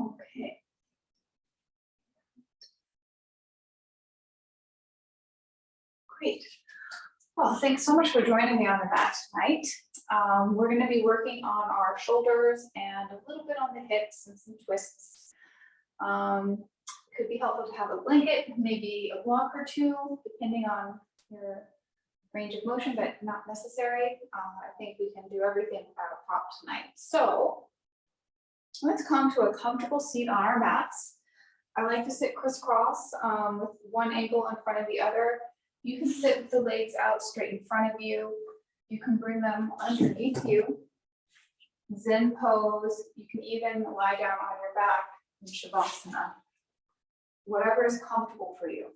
Okay. Great. Well, thanks so much for joining me on the mat tonight. We're going to be working on our shoulders and a little bit on the hips and some twists. Could be helpful to have a blanket, maybe a block or two, depending on your range of motion, but not necessary. I think we can do everything without a prop tonight. So let's come to a comfortable seat on our mats. I like to sit crisscross with one ankle in front of the other. You can sit with the legs out straight in front of you. You can bring them underneath you. Zen pose. You can even lie down on your back in Shavasana. Whatever is comfortable for you.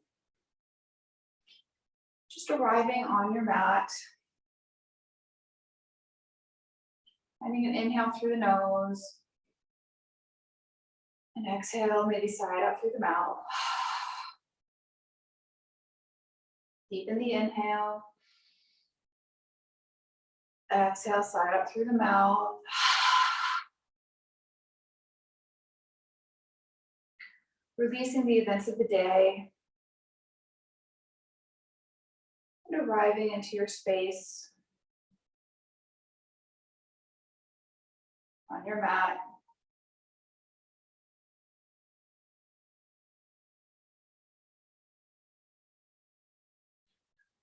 Just arriving on your mat. Finding an inhale through the nose. And exhale, maybe side out through the mouth. Deepen the inhale. Exhale, side out through the mouth. Releasing the events of the day. And arriving into your space on your mat.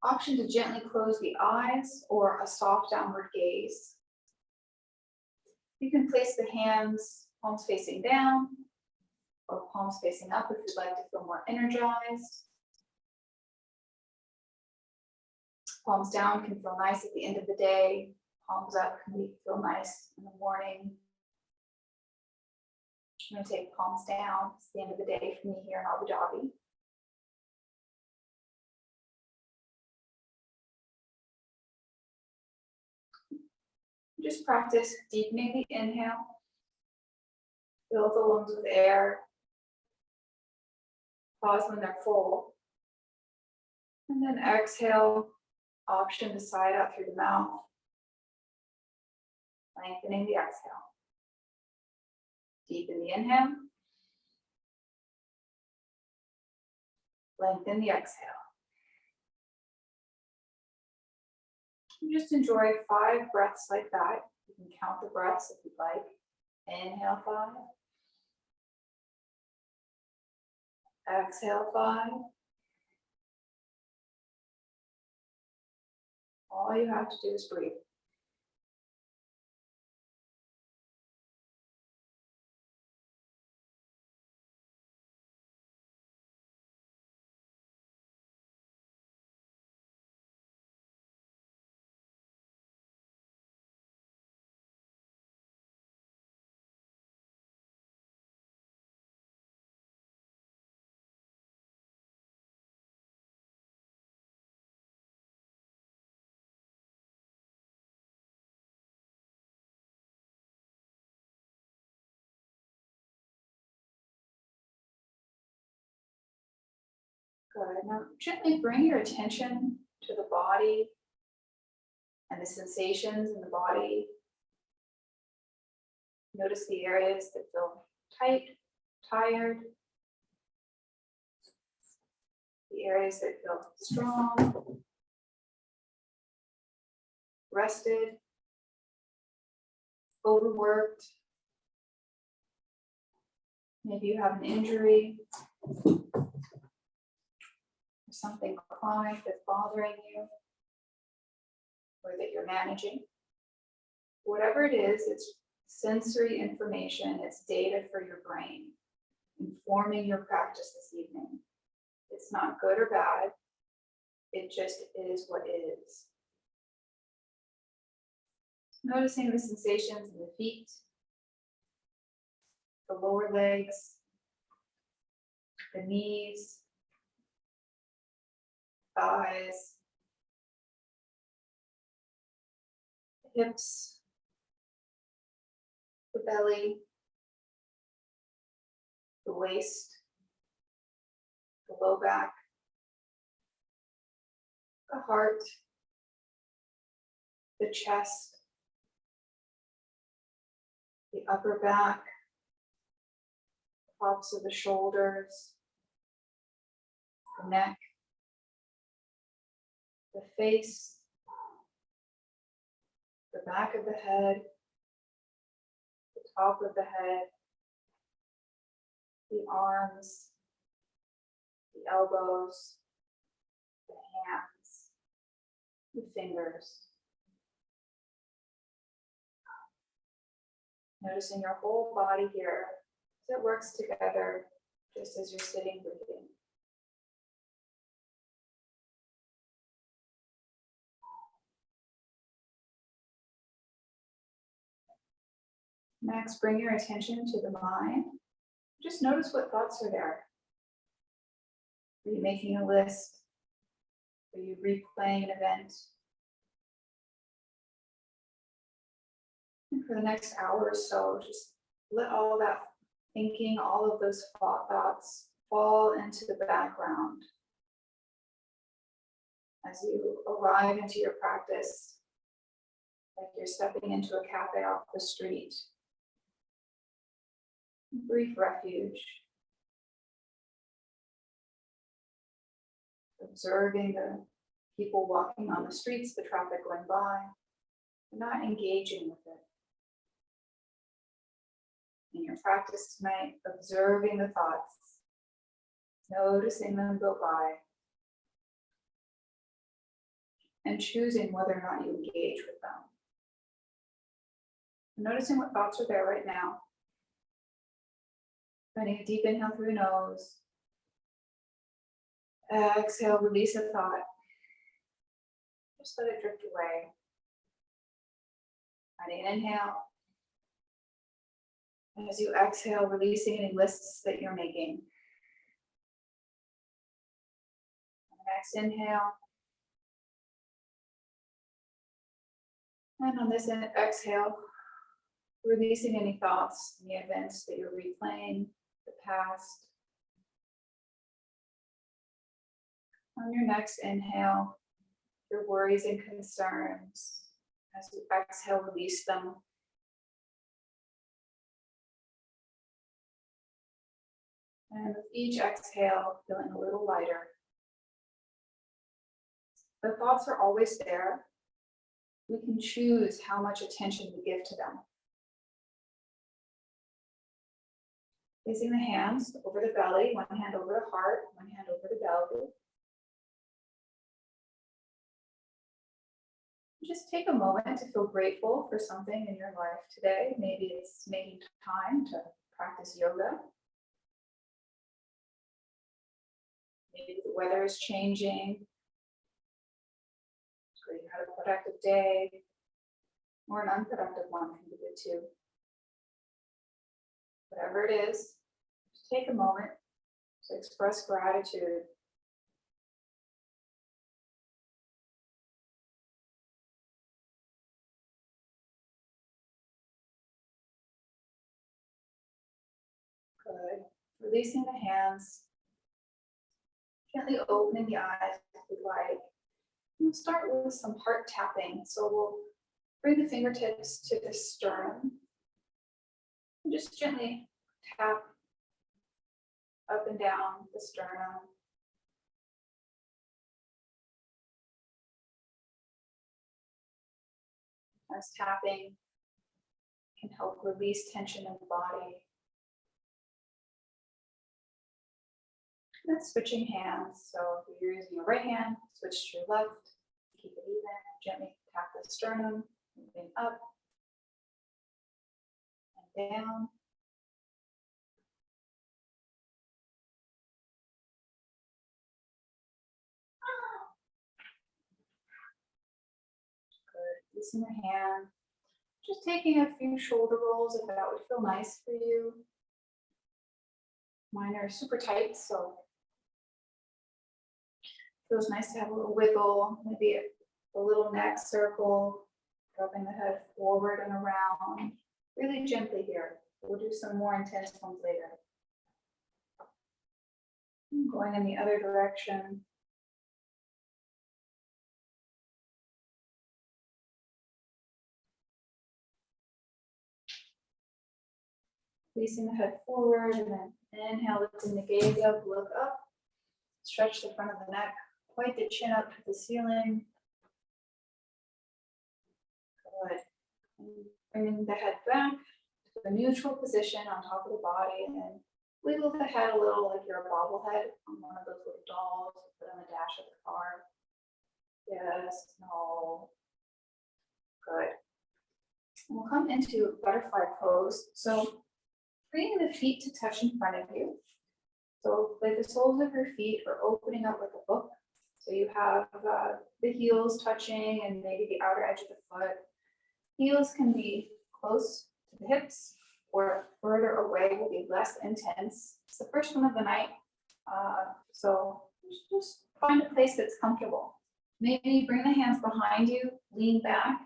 Option to gently close the eyes or a soft downward gaze. You can place the hands palms facing down or palms facing up if you'd like to feel more energized. Palms down can feel nice at the end of the day. Palms up can feel nice in the morning. I'm going to take palms down. It's the end of the day for me here in Abu Dhabi. Just practice deepening the inhale. Fill the lungs with air. Pause when they're full. And then exhale, option to side out through the mouth. Lengthening the exhale. Deepen the inhale. Lengthen the exhale. And just enjoy 5 breaths like that. You can count the breaths if you'd like. Inhale 5. Exhale 5. All you have to do is breathe. Good. Now gently bring your attention to the body and the sensations in the body. Notice the areas that feel tight, tired. The areas that feel strong, rested, overworked. Maybe you have an injury. Something chronic that's bothering you or that you're managing. Whatever it is, it's sensory information, it's data for your brain, informing your practice this evening. It's not good or bad, it just is what it is. Noticing the sensations in the feet, the lower legs, the knees, thighs, the hips, the belly, the waist, the low back, the heart, the chest, the upper back, tops of the shoulders, the neck, the face, the back of the head, the top of the head, the arms, the elbows, the hands, the fingers. Noticing your whole body here as it works together just as you're sitting breathing. Next, bring your attention to the mind. Just notice what thoughts are there. Are you making a list? Are you replaying an event? And for the next hour or so, just let all that thinking, all of those thoughts fall into the background. As you arrive into your practice, like you're stepping into a cafe off the street. Brief refuge. Observing the people walking on the streets, the traffic going by, but not engaging with it. In your practice tonight, observing the thoughts, noticing them go by, and choosing whether or not you engage with them. Noticing what thoughts are there right now. Finding a deep inhale through the nose. Exhale, release a thought. Just let it drift away. Finding an inhale. And as you exhale, releasing any lists that you're making. Next inhale. And on this exhale, releasing any thoughts, any events that you're replaying, the past. On your next inhale, your worries and concerns. As you exhale, release them. And with each exhale, feeling a little lighter. The thoughts are always there. We can choose how much attention we give to them. Placing the hands over the belly, one hand over the heart, one hand over the belly. Just take a moment to feel grateful for something in your life today. Maybe it's making time to practice yoga. Maybe the weather is changing. So you had a productive day, or an unproductive one can be good too. Whatever it is, just take a moment to express gratitude. Good. Releasing the hands. Gently opening the eyes if you'd like. We'll start with some heart tapping. So we'll bring the fingertips to the sternum. And just gently tap up and down the sternum. As tapping can help release tension in the body. And then switching hands. So if you're using your right hand, switch to your left. Keep it even. Gently tap the sternum, moving up and down. Good. Releasing the hand. Just taking a few shoulder rolls if that would feel nice for you. Mine are super tight, so it feels nice to have a little wiggle, maybe a little neck circle, dropping the head forward and around. Really gently here. We'll do some more intense ones later. Going in the other direction. releasing the head forward, and then inhale, lifting the gaze up, look up, stretch the front of the neck, point the chin up to the ceiling. Good. And bringing the head back to a neutral position on top of the body, and then wiggle the head a little like you're a bobblehead on one of those little dolls you put on the dash of the car. Yes, no. Good. And we'll come into butterfly pose. So bringing the feet to touch in front of you. So like the soles of your feet are opening up like a book. So you have the heels touching and maybe the outer edge of the foot. Heels can be close to the hips or further away will be less intense. It's the first one of the night. So just find a place that's comfortable. Maybe bring the hands behind you, lean back,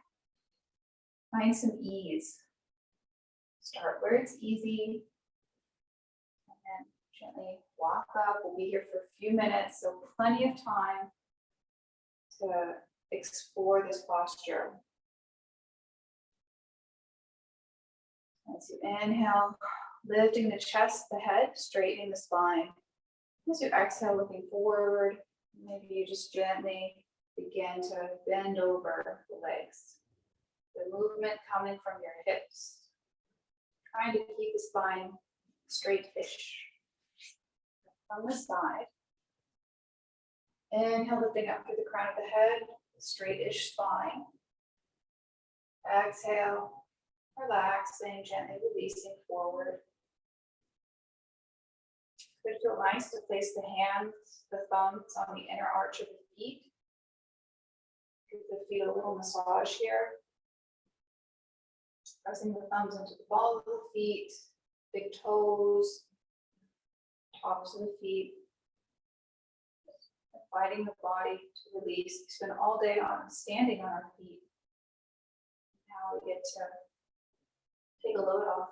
find some ease. Start where it's easy, and then gently walk up. We'll be here for a few minutes, so plenty of time to explore this posture. As you inhale, lifting the chest, the head, straightening the spine. As you exhale, looking forward, maybe you just gently begin to bend over the legs. The movement coming from your hips, trying to keep the spine straight-ish. From the side, inhale, lifting up through the crown of the head, straight-ish spine. Exhale, relaxing, gently releasing forward. Could feel nice to place the hands, the thumbs on the inner arch of the feet. Give the feet a little massage here. Pressing the thumbs into the ball of the feet, big toes, tops of the feet. Inviting the body to release. We spend all day standing on our feet. Now we get to take a load off.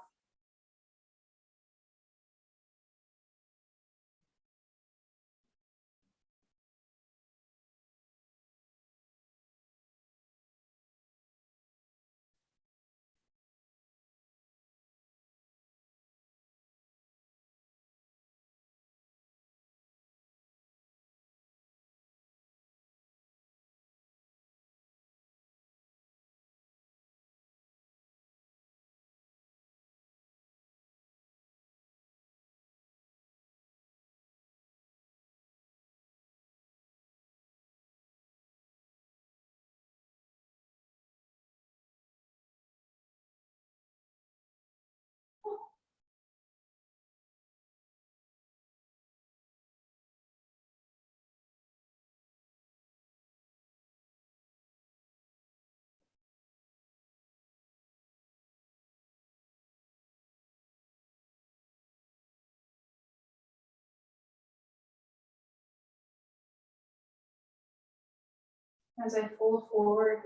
As I fold forward,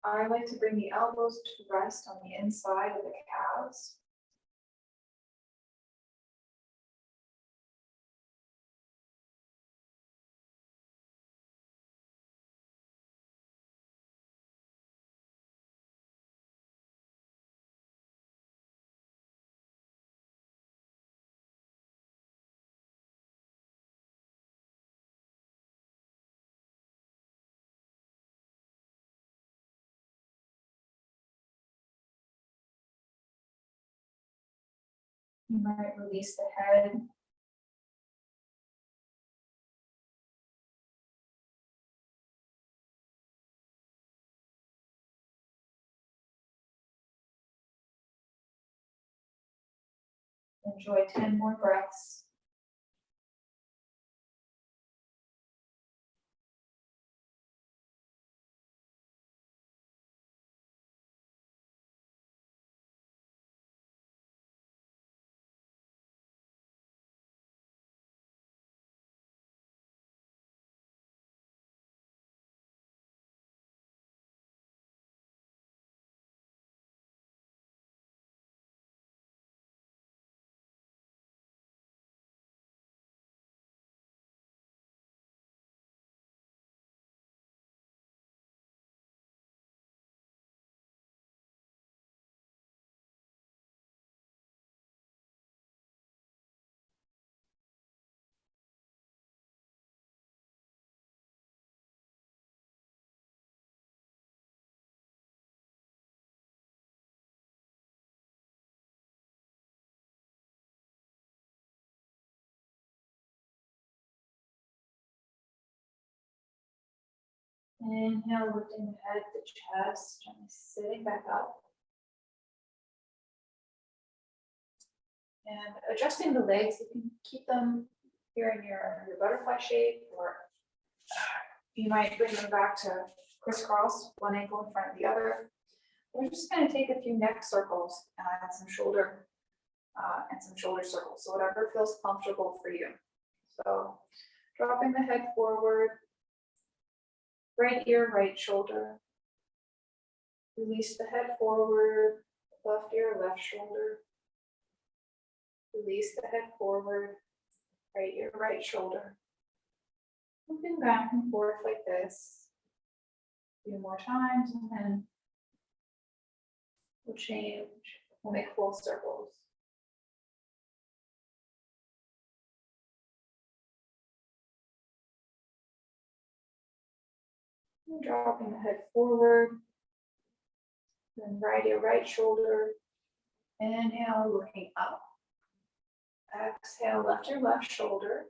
I like to bring the elbows to rest on the inside of the calves. You might release the head. Enjoy 10 more breaths. Inhale, lifting the head, the chest, gently sitting back up. And adjusting the legs, you can keep them here in your butterfly shape, or you might bring them back to crisscross, one ankle in front of the other. We're just going to take a few neck circles and some shoulder circles. So whatever feels comfortable for you. So dropping the head forward, right ear, right shoulder. Release the head forward, left ear, left shoulder. Release the head forward, right ear, right shoulder. Moving back and forth like this. A few more times, and then we'll change. We'll make full circles. And dropping the head forward. Then right ear, right shoulder. Inhale, looking up. Exhale, left ear, left shoulder.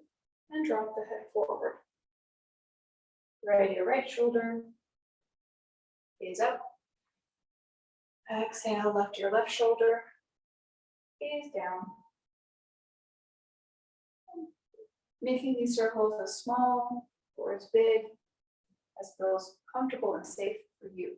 And drop the head forward. Right ear, right shoulder. Gaze up. Exhale, left ear, left shoulder. Gaze down. Making these circles as small or as big as feels comfortable and safe for you.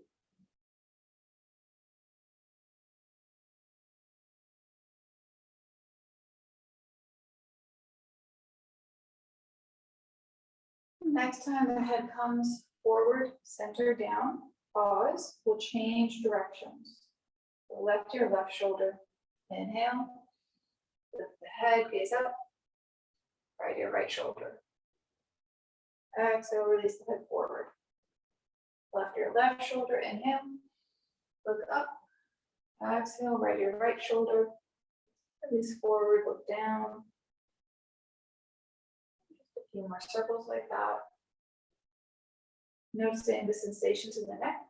Next time the head comes forward, center down, pause, we'll change directions. So left ear, left shoulder. Inhale, lift the head, gaze up. Right ear, right shoulder. Exhale, release the head forward. Left ear, left shoulder. Inhale, look up. Exhale, right ear, right shoulder. Release forward, look down. Just a few more circles like that. Noticing the sensations in the neck.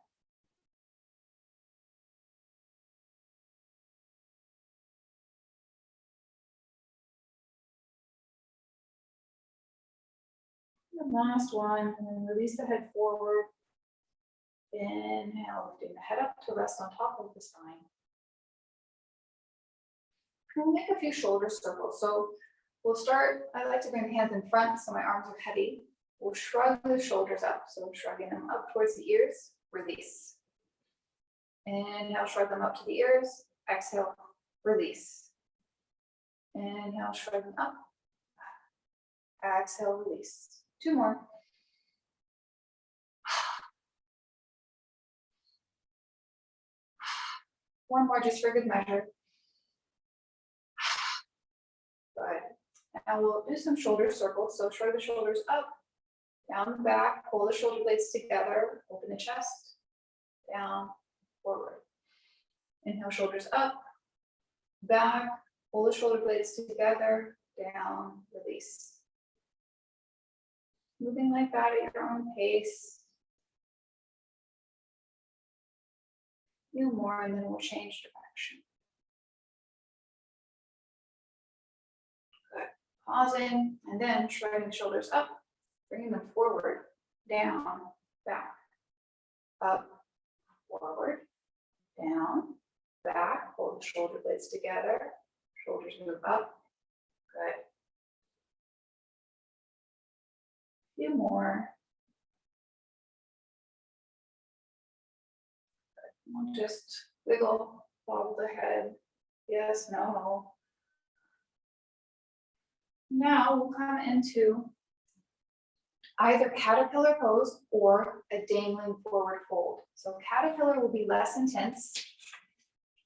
The last one, and then release the head forward. Inhale, lifting the head up to rest on top of the spine. We'll make a few shoulder circles. So we'll start, I like to bring the hands in front so my arms are heavy. We'll shrug the shoulders up. So shrugging them up towards the ears, release. Inhale, shrug them up to the ears. Exhale, release. Inhale, shrug them up. Exhale, release. Two more. One more just for good measure. Good. Now we'll do some shoulder circles. So shrug the shoulders up, down the back, pull the shoulder blades together, open the chest, down, forward. Inhale, shoulders up, back, pull the shoulder blades together, down, release. Moving like that at your own pace. A few more, and then we'll change direction. Good. Pausing, and then shrugging the shoulders up, bringing them forward, down, back, up, forward, down, back, hold the shoulder blades together, shoulders move up. Good. A few more. We'll just wiggle, bobble the head. Yes, no. Now we'll come into either caterpillar pose or a dangling forward fold. So caterpillar will be less intense.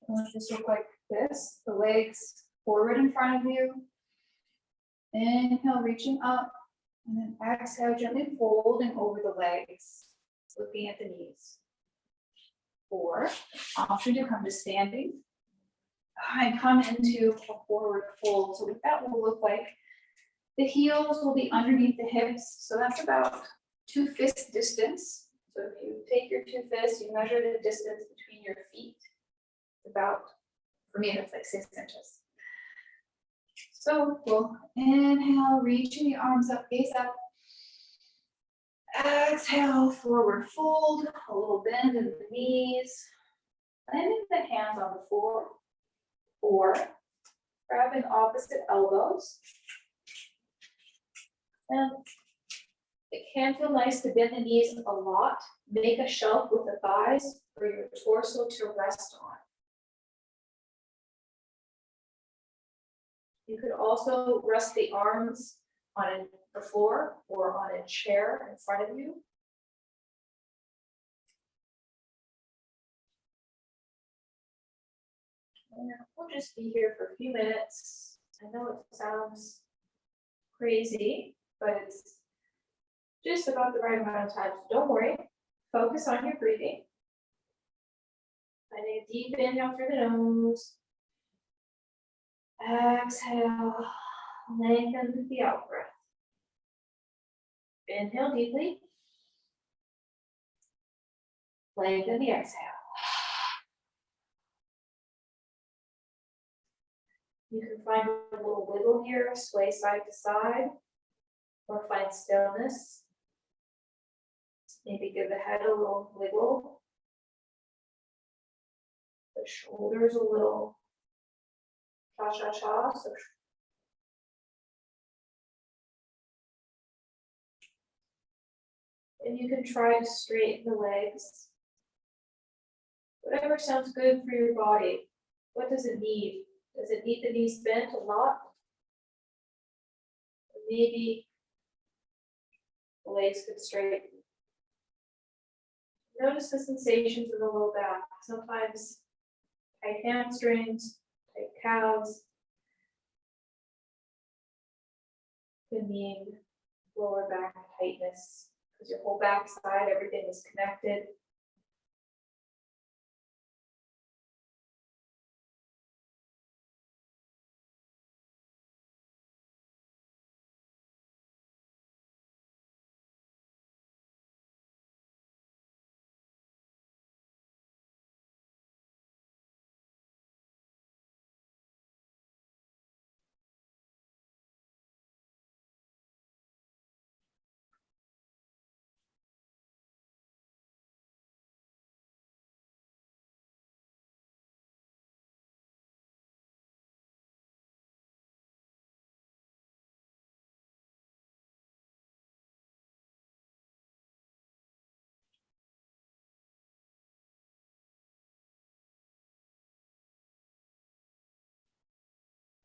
It'll just look like this. The legs forward in front of you. Inhale, reaching up. And then exhale, gently folding over the legs, looking at the knees. Or option to come to standing and come into a forward fold. So what that will look like, the heels will be underneath the hips. So that's about 2 fist distance. So if you take your 2 fists, you measure the distance between your feet. About, for me, that's like 6 inches. So we'll inhale, reaching the arms up, gaze up. Exhale, forward fold, a little bend in the knees. Landing the hands on the floor, or grabbing opposite elbows. And it can feel nice to bend the knees a lot. Make a shelf with the thighs for your torso to rest on. You could also rest the arms on the floor or on a chair in front of you. And we'll just be here for a few minutes. I know it sounds crazy, but it's just about the right amount of time. So don't worry. Focus on your breathing. Finding a deep inhale through the nose. Exhale. Lengthen the out breath. Inhale deeply. Lengthen the exhale. You can find a little wiggle here, sway side to side, or find stillness. Maybe give the head a little wiggle. The shoulders a little cha-cha-cha. So and you can try to straighten the legs. Whatever sounds good for your body. What does it need? Does it need the knees bent a lot? Or maybe the legs could straighten. Notice the sensations in the low back. Sometimes tight hamstrings, tight calves can mean lower back tightness because your whole back side, everything is connected.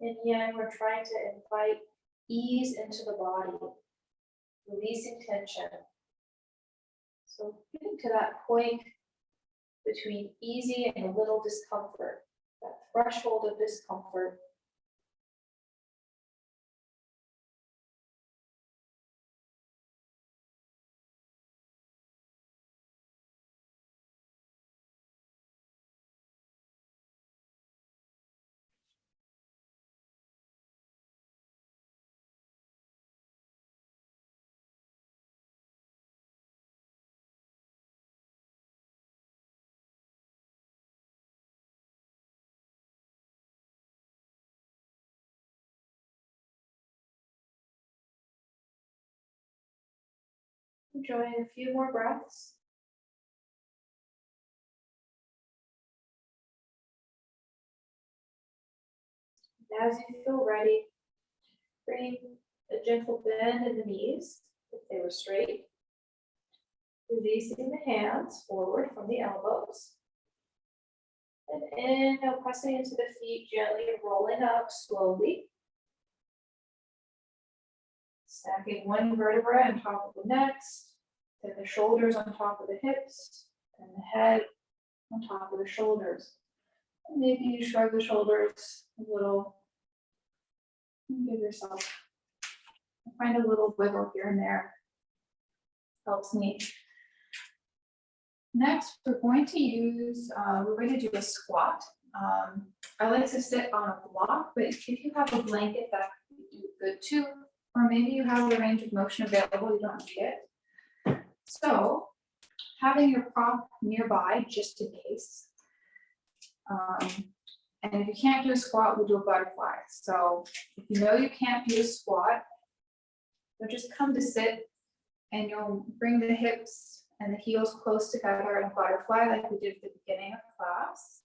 And yet we're trying to invite ease into the body, releasing tension. So getting to that point between easy and a little discomfort, that threshold of discomfort. Enjoying a few more breaths. As you feel ready, bring a gentle bend in the knees if they were straight. Releasing the hands forward from the elbows. And inhale, pressing into the feet, gently rolling up slowly. Stacking one vertebra on top of the next, then the shoulders on top of the hips, and the head on top of the shoulders. And maybe you shrug the shoulders a little. And give yourself, find a little wiggle here and there. Helps me. Next, we're going to do a squat. I like to sit on a block, but if you have a blanket, that would be good too. Or maybe you have the range of motion available, you don't need it. So, having your prop nearby, just in case. And if you can't do a squat, we'll do a butterfly. So, if you know you can't do a squat, you'll just come to sit And you'll bring the hips and the heels close together in a butterfly like we did at the beginning of class.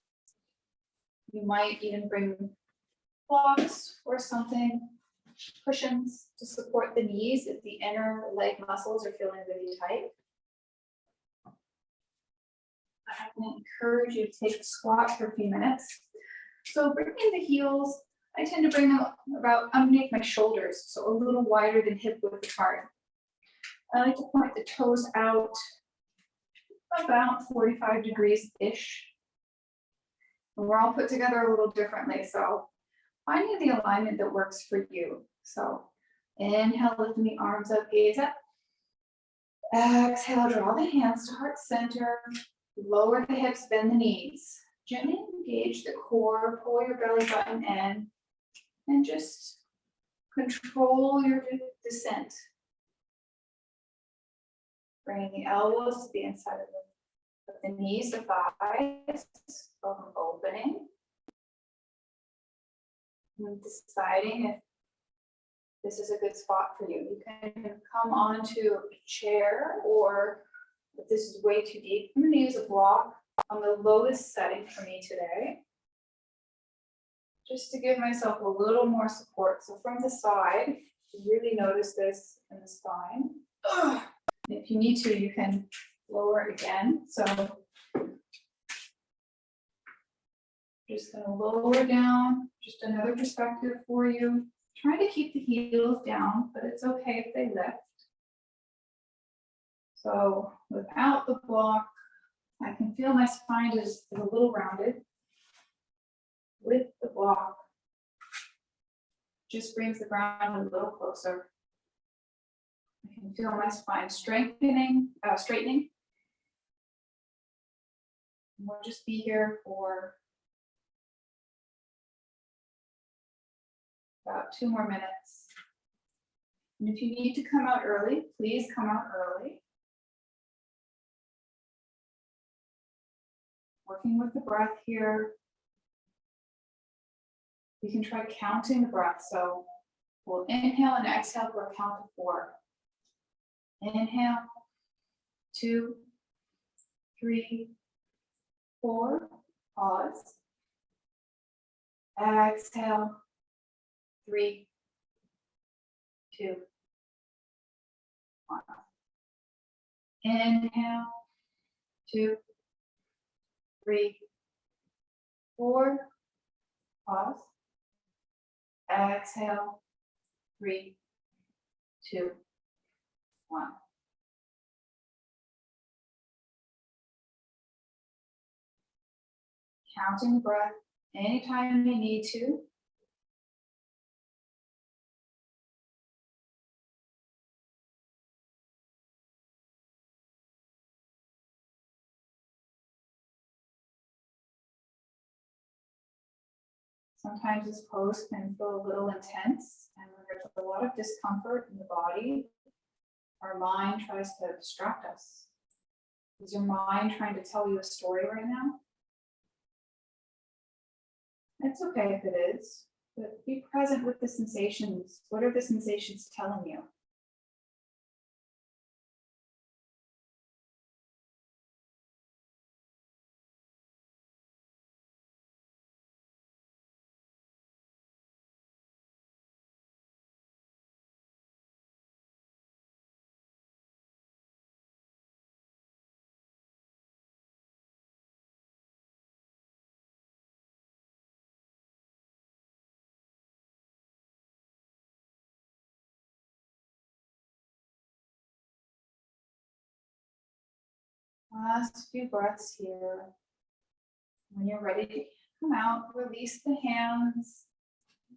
You might even bring blocks or something, cushions to support the knees if the inner leg muscles are feeling really tight. I would encourage you to take a squat for a few minutes. So bringing the heels, I tend to bring them about underneath my shoulders, so a little wider than hip width apart. I like to point the toes out about 45 degrees-ish. And we're all put together a little differently, so finding the alignment that works for you. So inhale, lifting the arms up, gaze up. Exhale, draw the hands to heart center. Lower the hips, bend the knees. Gently engage the core, pull your belly button in, and just control your descent. Bringing the elbows to the inside of the knees, the thighs, opening. And deciding if this is a good spot for you. You can come onto a chair, or if this is way too deep, I'm going to use a block on the lowest setting for me today, just to give myself a little more support. So from the side, really notice this in the spine. If you need to, you can lower it again. So just going to lower down, just another perspective for you. Try to keep the heels down, but it's okay if they lift. So without the block, I can feel my spine is a little rounded. With the block, just brings the ground a little closer. I can feel my spine straightening. And we'll just be here for about 2 more minutes. And if you need to come out early, please come out early. Working with the breath here. We can try counting the breath. So we'll inhale and exhale for a count of 4. Inhale, 2, 3, 4. Pause. Exhale, 3, 2, 1. Inhale, 2, 3, 4. Pause. Exhale, 3, 2, 1. Counting the breath anytime you need to. Sometimes this pose can feel a little intense, and when there's a lot of discomfort in the body, our mind tries to distract us. Is your mind trying to tell you a story right now? It's okay if it is, but be present with the sensations. What are the sensations telling you? Last few breaths here. When you're ready to come out, release the hands.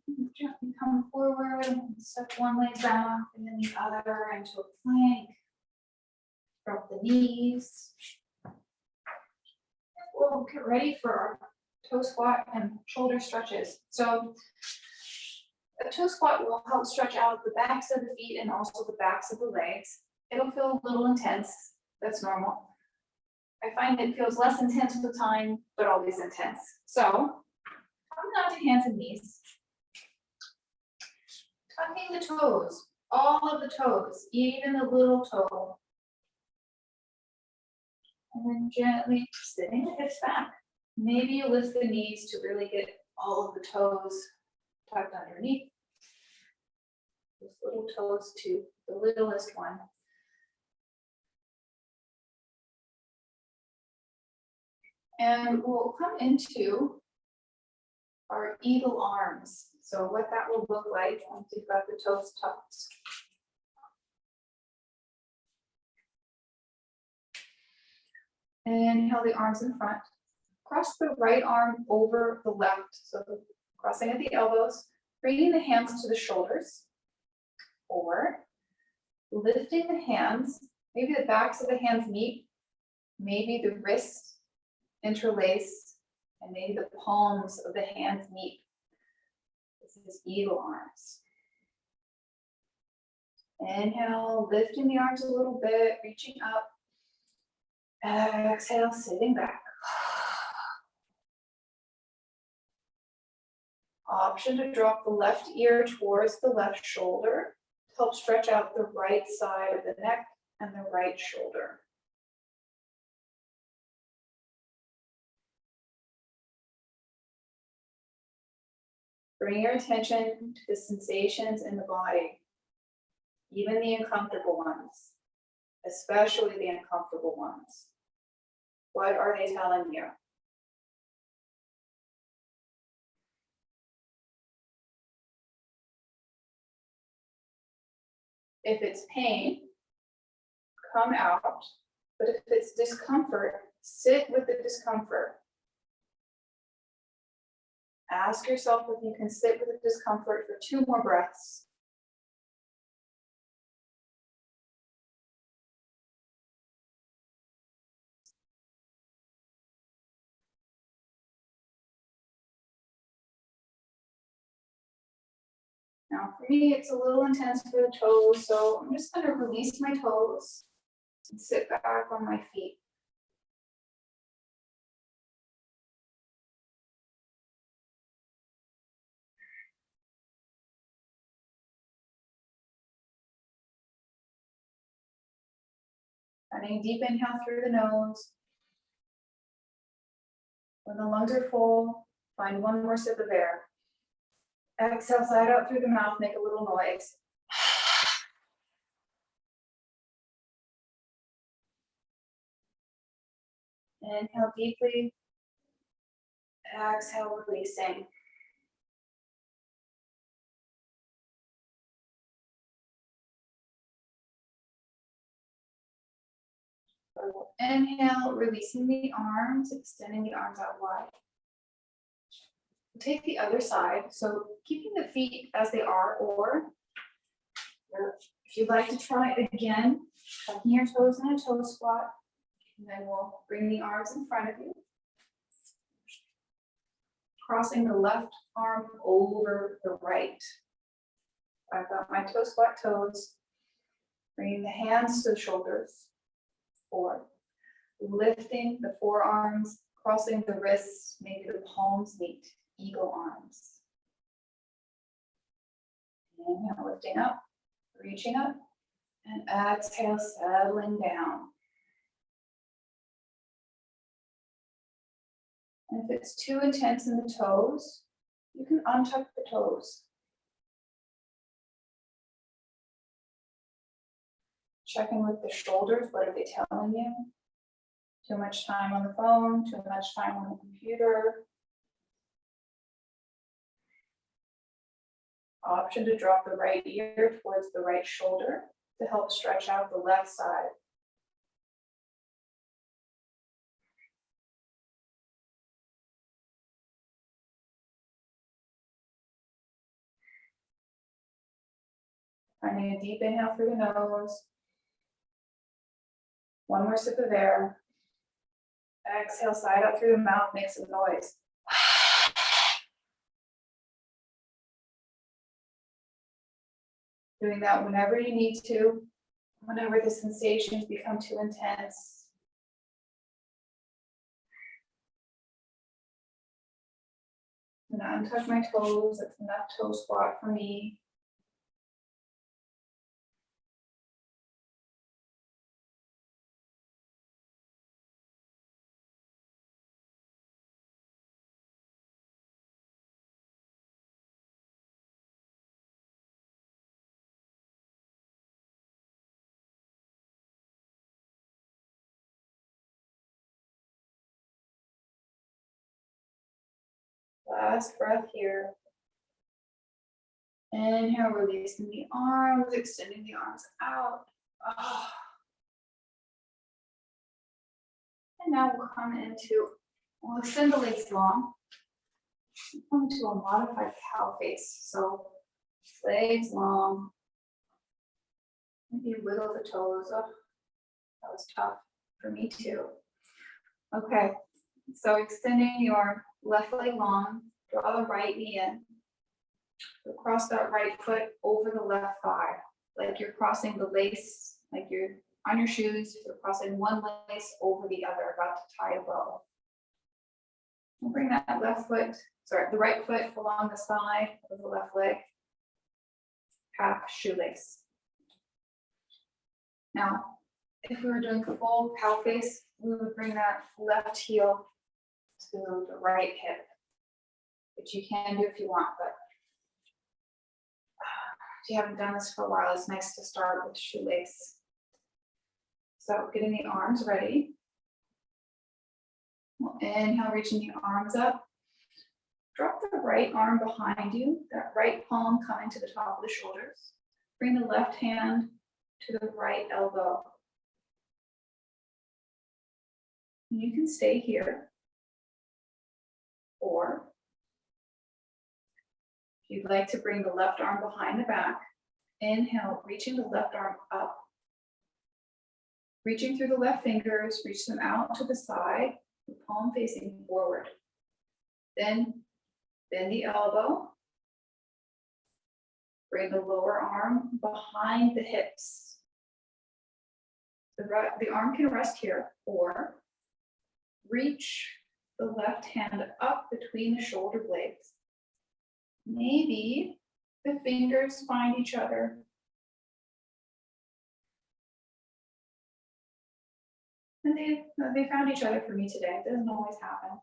Gently come forward and step one leg back and then the other into a plank. Drop the knees. We'll get ready for our toe squat and shoulder stretches. So a toe squat will help stretch out the backs of the feet and also the backs of the legs. It'll feel a little intense. That's normal. I find it feels less intense with time, but always intense. So coming onto hands and knees. Tucking the toes all of the toes, even the little toe. And then gently sitting the hips back. Maybe you lift the knees to really get all of the toes tucked underneath. Those little toes to the littlest one. And we'll come into our eagle arms. So what that will look like once you've got the toes tucked. Inhale the arms in front. Cross the right arm over the left. So crossing at the elbows, bringing the hands to the shoulders. Or lifting the hands, maybe the backs of the hands meet, maybe the wrists interlace, and maybe the palms of the hands meet. This is eagle arms. Inhale, lifting the arms a little bit, reaching up. Exhale, sitting back. Option to drop the left ear towards the left shoulder to help stretch out the right side of the neck and the right shoulder. Bring your attention to the sensations in the body, even the uncomfortable ones, especially the uncomfortable ones. What are they telling you? If it's pain, come out. But if it's discomfort, sit with the discomfort. Ask yourself if you can sit with the discomfort for 2 more breaths. Now for me, it's a little intense for the toes, so I'm just going to release my toes and sit back on my feet. Running a deep inhale through the nose. When the lungs are full, find 1 more sip of air. Exhale, side out through the mouth, make a little noise. Inhale deeply. Exhale, releasing. Inhale, releasing the arms, extending the arms out wide. Take the other side, so keeping the feet as they are, or if you'd like to try it again, tucking your toes in a toe squat, and then we'll bring the arms in front of you. Crossing the left arm over the right. I've got my toe squat toes, bringing the hands to the shoulders, or lifting the forearms, crossing the wrists, maybe the palms meet, eagle arms. Inhale, lifting up, reaching up, and exhale, settling down. And if it's too intense in the toes, you can untuck the toes. Checking with the shoulders, what are they telling you? Too much time on the phone, too much time on the computer. Option to drop the right ear towards the right shoulder to help stretch out the left side. Finding a deep inhale through the nose. 1 more sip of air. Exhale, side out through the mouth, make some noise. Doing that whenever you need to, whenever the sensations become too intense. I'm gonna untouch my toes, that's enough toe squat for me. Last breath here. Inhale, releasing the arms, extending the arms out. Ah. And now we'll come into, we'll extend the legs long. Come to a modified cow face. So legs long. Maybe wiggle the toes. Oh, that was tough for me too. Okay, so extending your left leg long, draw the right knee in. Cross that right foot over the left thigh, like you're crossing the lace, like you're on your shoes, you're crossing one lace over the other, about to tie a bow. We'll bring that left foot, sorry, the right foot along the side of the left leg, half shoelace. Now, if we were doing full cow face, we would bring that left heel to the right hip, which you can do if you want, but if you haven't done this for a while, it's nice to start with shoelace. So getting the arms ready. We'll inhale, reaching the arms up. Drop the right arm behind you, that right palm coming to the top of the shoulders. Bring the left hand to the right elbow. You can stay here, or if you'd like to bring the left arm behind the back, inhale, reaching the left arm up. Reaching through the left fingers, reach them out to the side, the palm facing forward. Then bend the elbow. Bring the lower arm behind the hips. The arm can rest here, or reach the left hand up between the shoulder blades. Maybe the fingers find each other. And they found each other for me today. It doesn't always happen.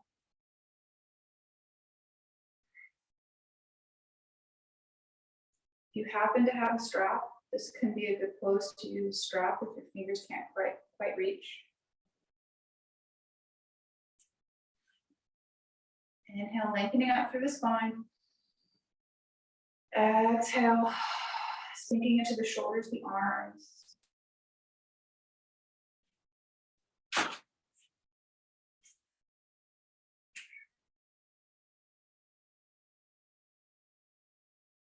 If you happen to have a strap, this can be a good pose to use a strap if your fingers can't quite reach. Inhale, lengthening out through the spine. Exhale, sinking into the shoulders, the arms.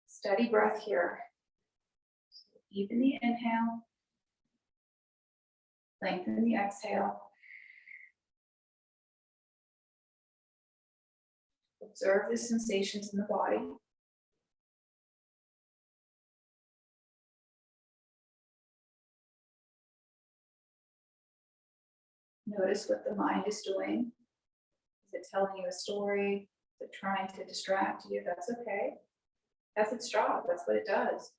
Steady breath here. Even the inhale. Lengthen the exhale. Observe the sensations in the body. Notice what the mind is doing. Is it telling you a story? Is it trying to distract you? That's okay. That's its job. That's what it does.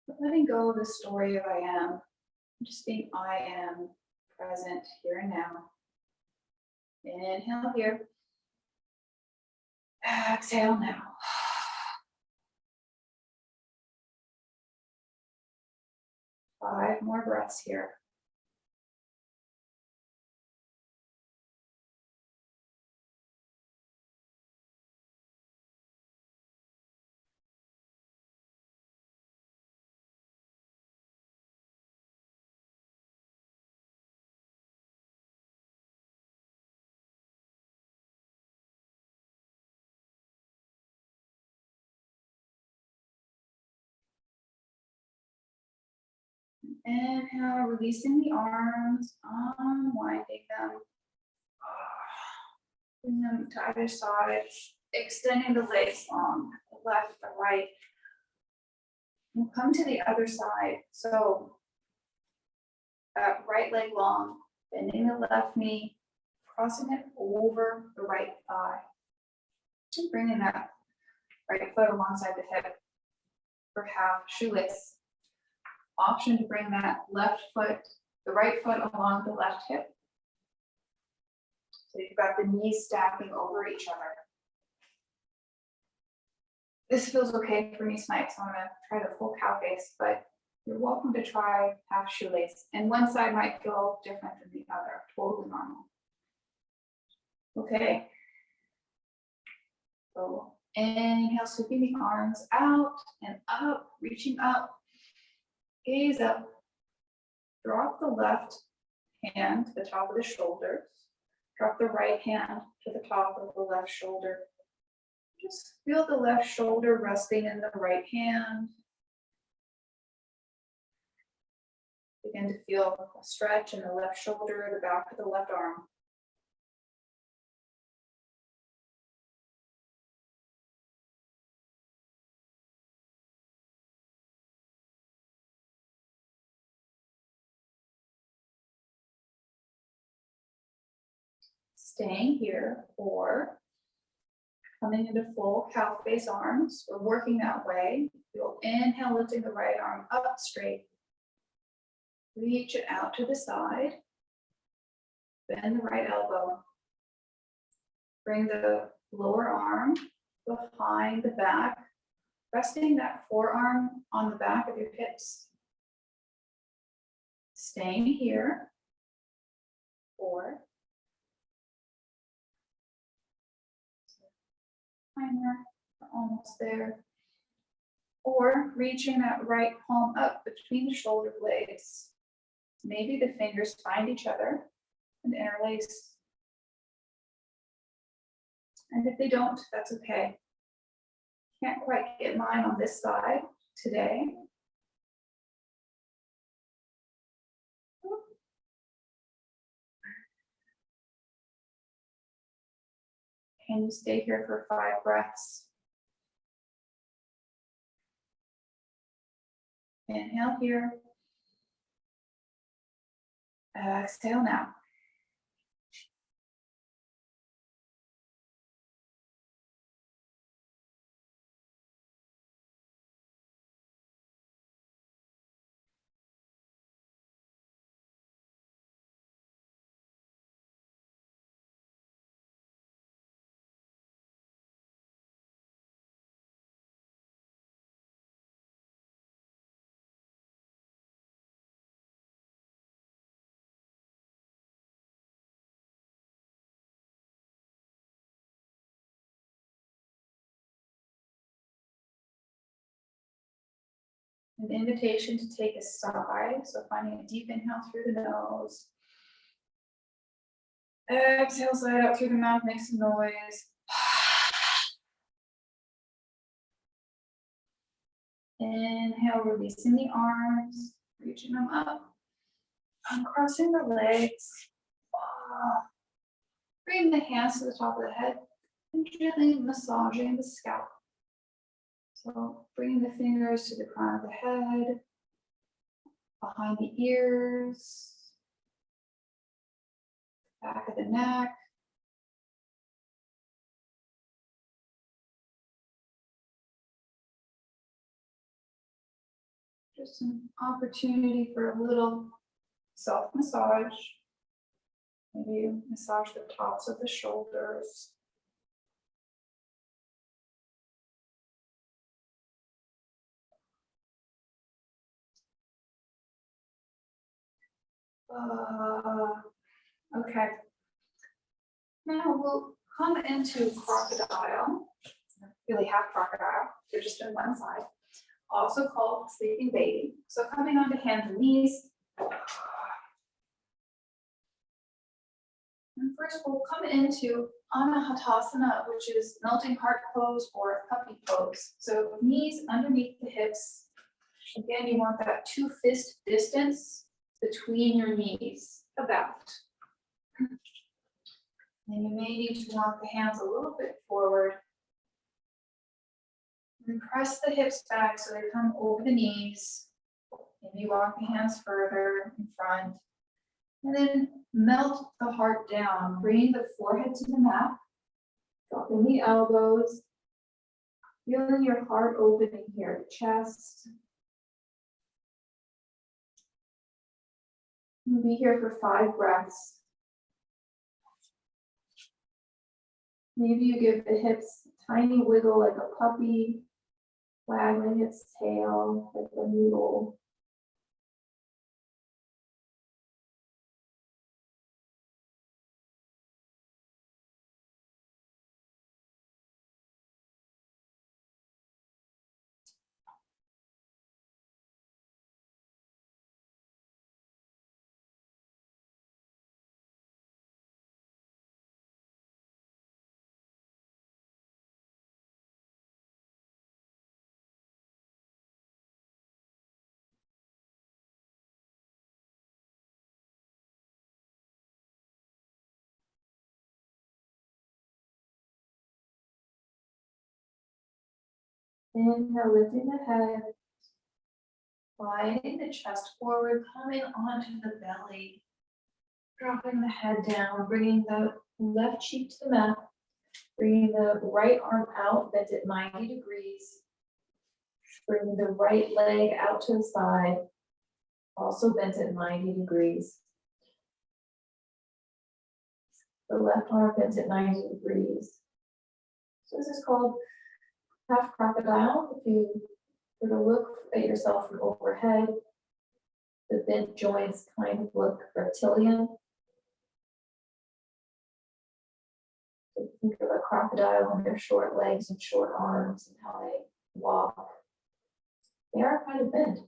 But letting go of the story of I am, just being I am present here and now. Inhale here. Exhale now. Five more breaths here. Inhale, releasing the arms, unwinding them. Bring them to either side, extending the legs long, the left, the right. We'll come to the other side. So right leg long, bending the left knee, crossing it over the right thigh. And bringing that right foot alongside the hip for half shoelace. Option to bring that left foot, the right foot along the left hip. So you've got the knees stacking over each other. This feels okay for me tonight, so I'm gonna try the full cow face, but you're welcome to try half shoelace. And one side might feel different than the other, totally normal. Okay. So inhale, sweeping the arms out and up, reaching up. Gaze up. Drop the left hand to the top of the shoulders. Drop the right hand to the top of the left shoulder. Just feel the left shoulder resting in the right hand. Begin to feel a stretch in the left shoulder, the back of the left arm. Staying here or coming into full cow face arms. We're working that way. You'll inhale, lifting the right arm up straight. Reach it out to the side. Bend the right elbow. Bring the lower arm behind the back, resting that forearm on the back of your hips. Staying here. 4. Timer, we're almost there. Or reaching that right palm up between the shoulder blades. Maybe the fingers find each other and interlace. And if they don't, that's okay. Can't quite get mine on this side today. Can you stay here for 5 breaths? Inhale here. Exhale now. An invitation to take a sigh. So finding a deep inhale through the nose. Exhale, sigh out through the mouth, make some noise. Inhale, releasing the arms, reaching them up. Uncrossing the legs. Bring the hands to the top of the head and gently massaging the scalp. So bringing the fingers to the crown of the head, behind the ears, back of the neck. Just an opportunity for a little self-massage. Maybe you massage the tops of the shoulders. Okay. Now we'll come into crocodile, really half crocodile. They're just on one side. Also called sleeping baby. So coming onto hands and knees. And first we'll come into Anahatasana, which is melting heart pose or puppy pose. So knees underneath the hips. Again, you want that 2 fist distance between your knees, about. And you may need to walk the hands a little bit forward. And press the hips back so they come over the knees. Maybe walk the hands further in front. And then melt the heart down. Bring the forehead to the mat. Dropping the elbows. Feeling your heart opening here, chest. We'll be here for 5 breaths. Maybe you give the hips a tiny wiggle like a puppy, waggling its tail like a noodle. Inhale, lifting the head, sliding the chest forward, coming onto the belly, dropping the head down, bringing the left cheek to the mat, bringing the right arm out, bent at 90 degrees, bringing the right leg out to the side, also bent at 90 degrees. The left arm bent at 90 degrees. So this is called half crocodile. If you were to look at yourself from overhead, the bent joints kind of look reptilian. So think of a crocodile and their short legs and short arms and how they walk. They are kind of bent.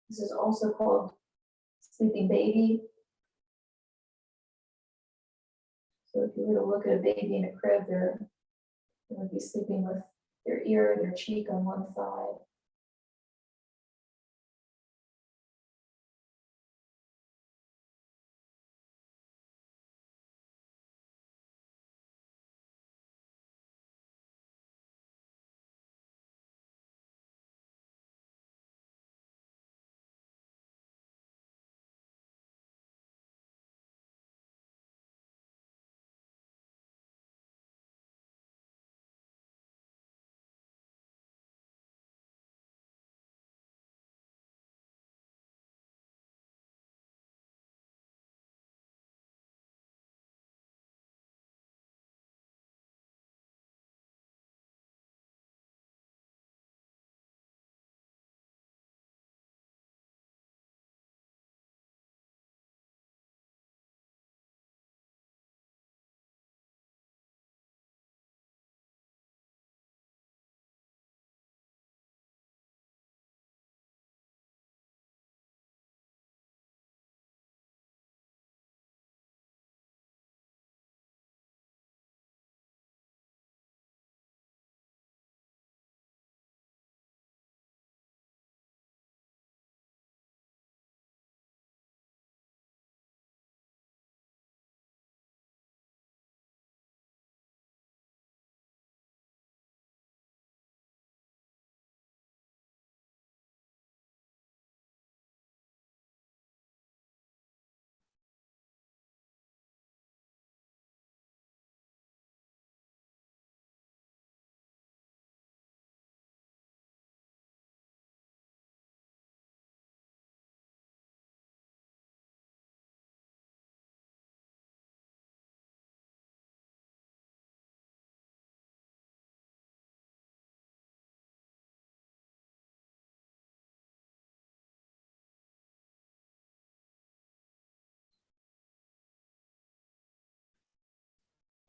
This is also called sleeping baby. So if you were to look at a baby in a crib, they would be sleeping with their ear and their cheek on one side.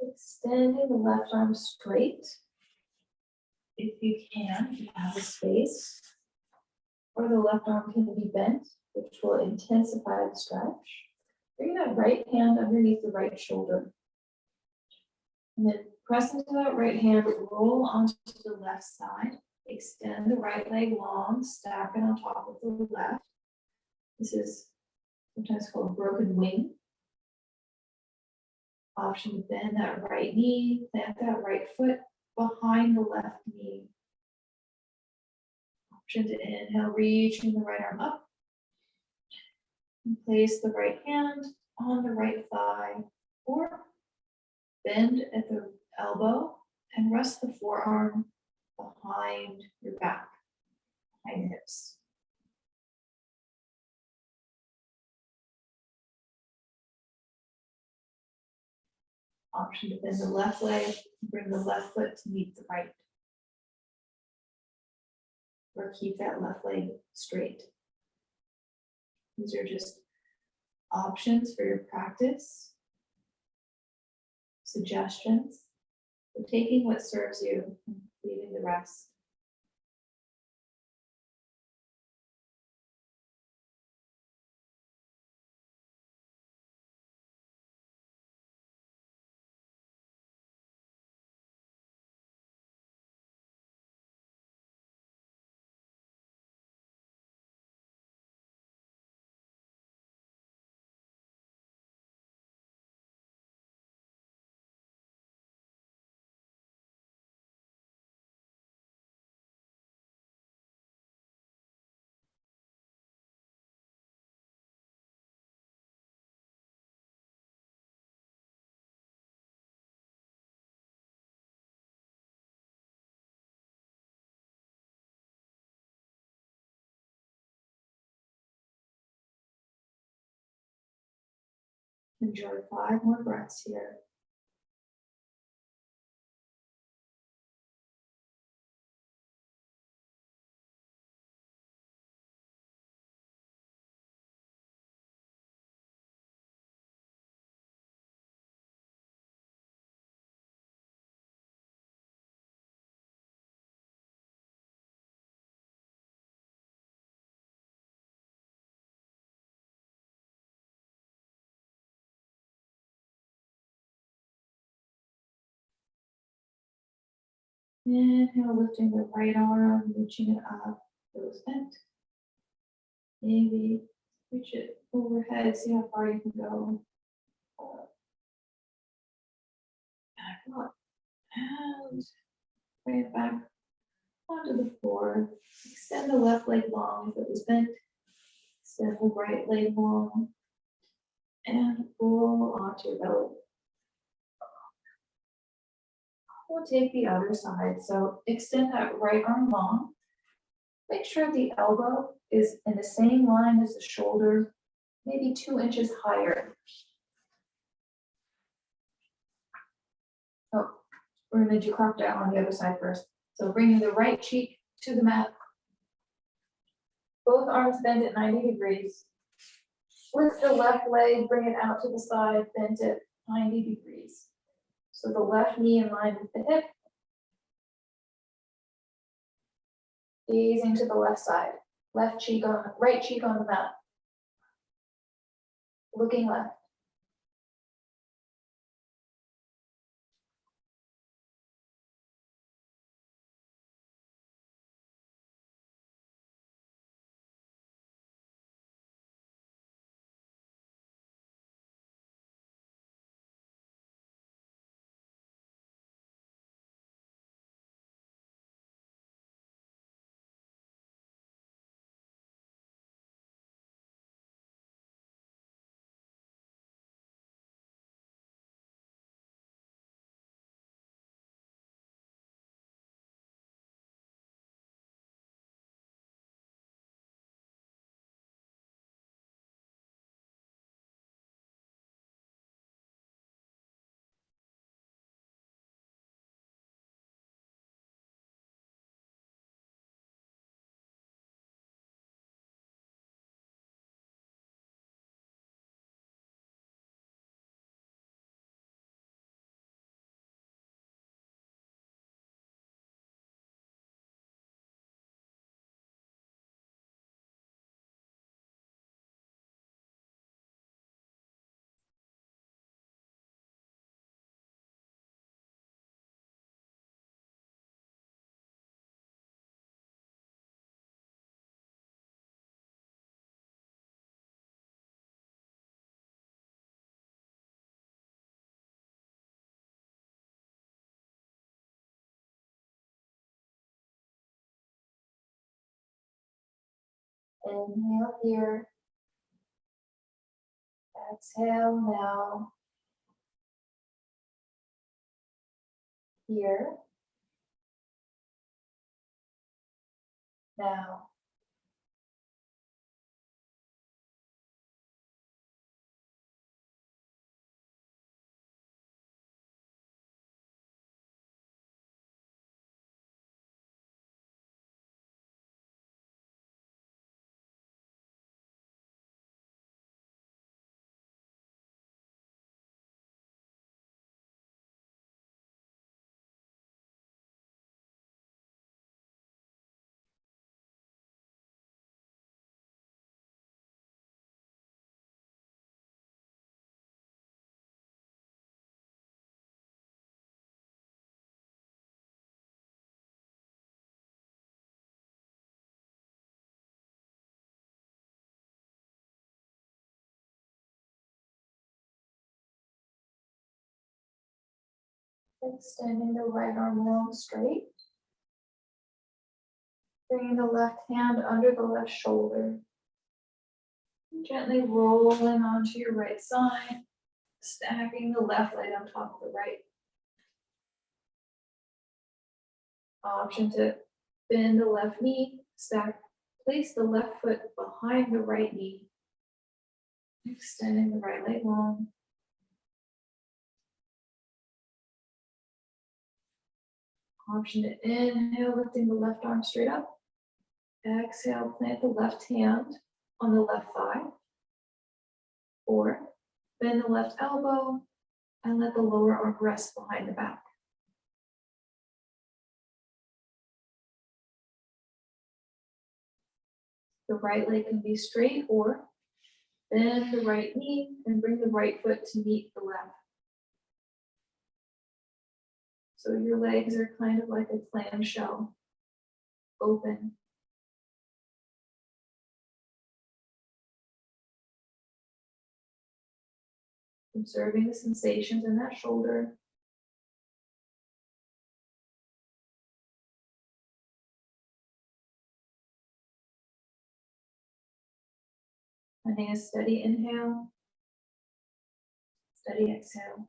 Extending the left arm straight, if you can, if you have the space. Or the left arm can be bent, which will intensify the stretch. Bring that right hand underneath the right shoulder. And then press into that right hand, roll onto the left side. Extend the right leg long, stack it on top of the left. This is sometimes called broken wing. Option to bend that right knee, plant that right foot behind the left knee. Option to inhale, reaching the right arm up. And place the right hand on the right thigh, or bend at the elbow and rest the forearm behind your back, behind the hips. Option to bend the left leg, bring the left foot to meet the right. Or keep that left leg straight. These are just options for your practice, suggestions. So taking what serves you and leaving the rest. Enjoy 5 more breaths here. Inhale, lifting the right arm, reaching it up, toes bent. Maybe reach it overhead, see how far you can go. Back up, and bring it back onto the floor. Extend the left leg long if it was bent. Extend the right leg long. And roll onto your belly. We'll take the other side. So extend that right arm long. Make sure the elbow is in the same line as the shoulder, maybe 2 inches higher. Oh, we're going to do crocodile on the other side first. So bringing the right cheek to the mat. Both arms bend at 90 degrees. Lift the left leg, bring it out to the side, bend at 90 degrees. So the left knee in line with the hip. Gazing to the left side. Right cheek on the mat. Looking left. Inhale here. Exhale now. Here. Now. Extending the right arm long straight. Bringing the left hand under the left shoulder. Gently rolling onto your right side. Stacking the left leg on top of the right. Option to bend the left knee. Place the left foot behind the right knee. Extending the right leg long. Option to inhale, lifting the left arm straight up. Exhale, plant the left hand on the left thigh. Or bend the left elbow and let the lower arm rest behind the back. The right leg can be straight, or bend the right knee and bring the right foot to meet the left. So your legs are kind of like a clamshell, open. Observing the sensations in that shoulder. Finding a steady inhale, steady exhale.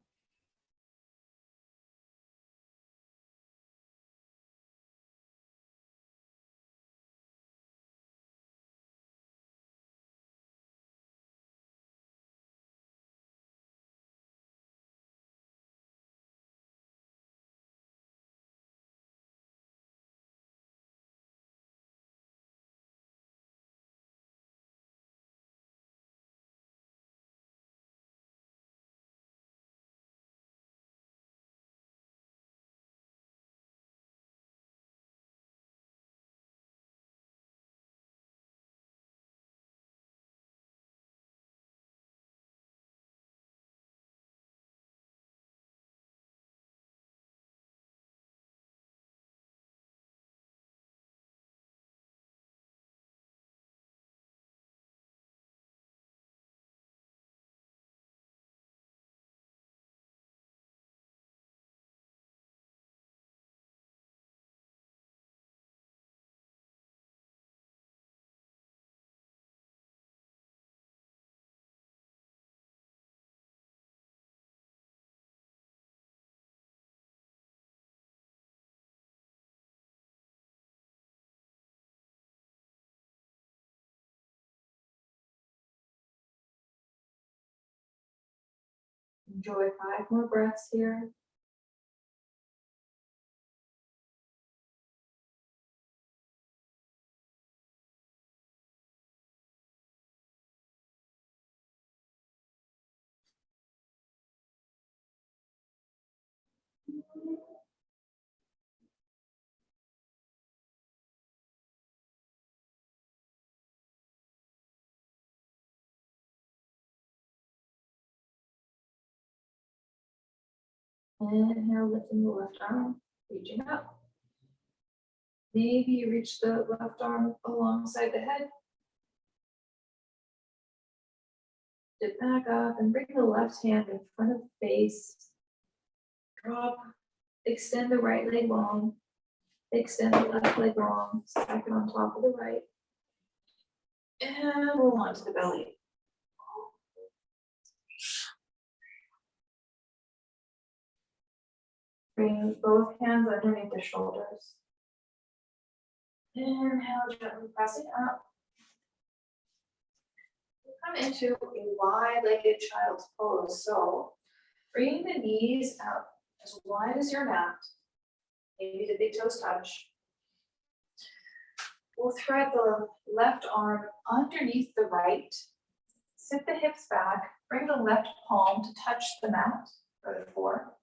Enjoy 5 more breaths here. Inhale, lifting the left arm, reaching up. Maybe you reach the left arm alongside the head. Dip back up and bring the left hand in front of the face. Drop, extend the right leg long. Extend the left leg long, stack it on top of the right. And roll onto the belly. Bring both hands underneath the shoulders. Inhale, gently pressing up. Come into a wide-legged child's pose. So bring the knees out as wide as your mat. Maybe the big toes touch. We'll thread the left arm underneath the right. Sit the hips back. Bring the left palm to touch the mat or the floor.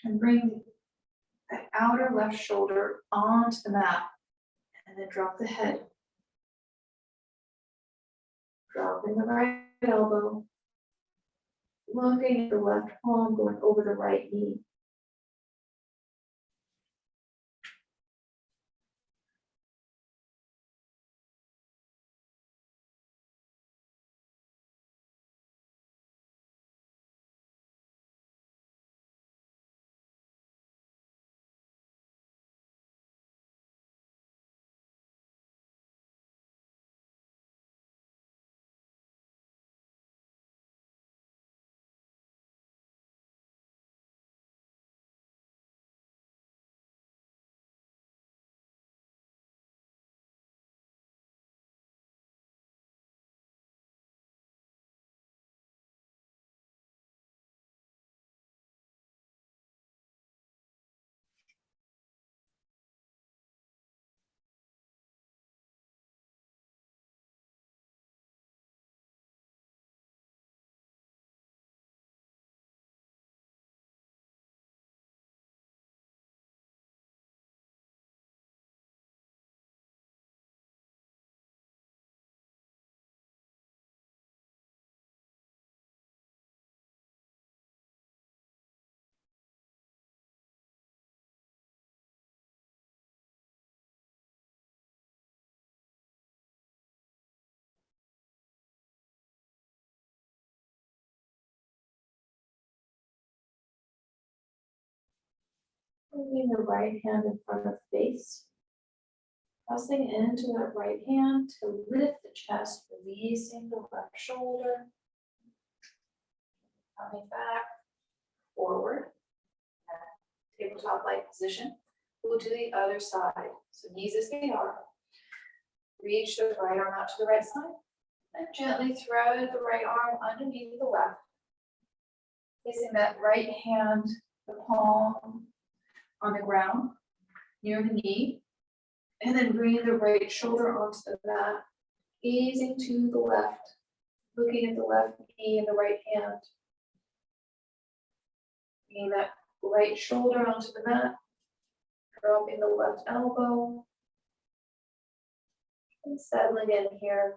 And bring the outer left shoulder onto the mat. And then drop the head. Dropping the right elbow. Looking at the left palm going over the right knee. Bringing the right hand in front of the face. Pressing into that right hand to lift the chest, releasing the left shoulder. Coming back, forward. Tabletop-like position. We'll do the other side. So knees as they are. Reach the right arm out to the right side. And gently thread the right arm underneath the left. Placing that right hand, the palm on the ground near the knee. And then bringing the right shoulder onto the mat. Gazing to the left. Looking at the left knee and the right hand. Bringing that right shoulder onto the mat. Dropping the left elbow. And settling in here.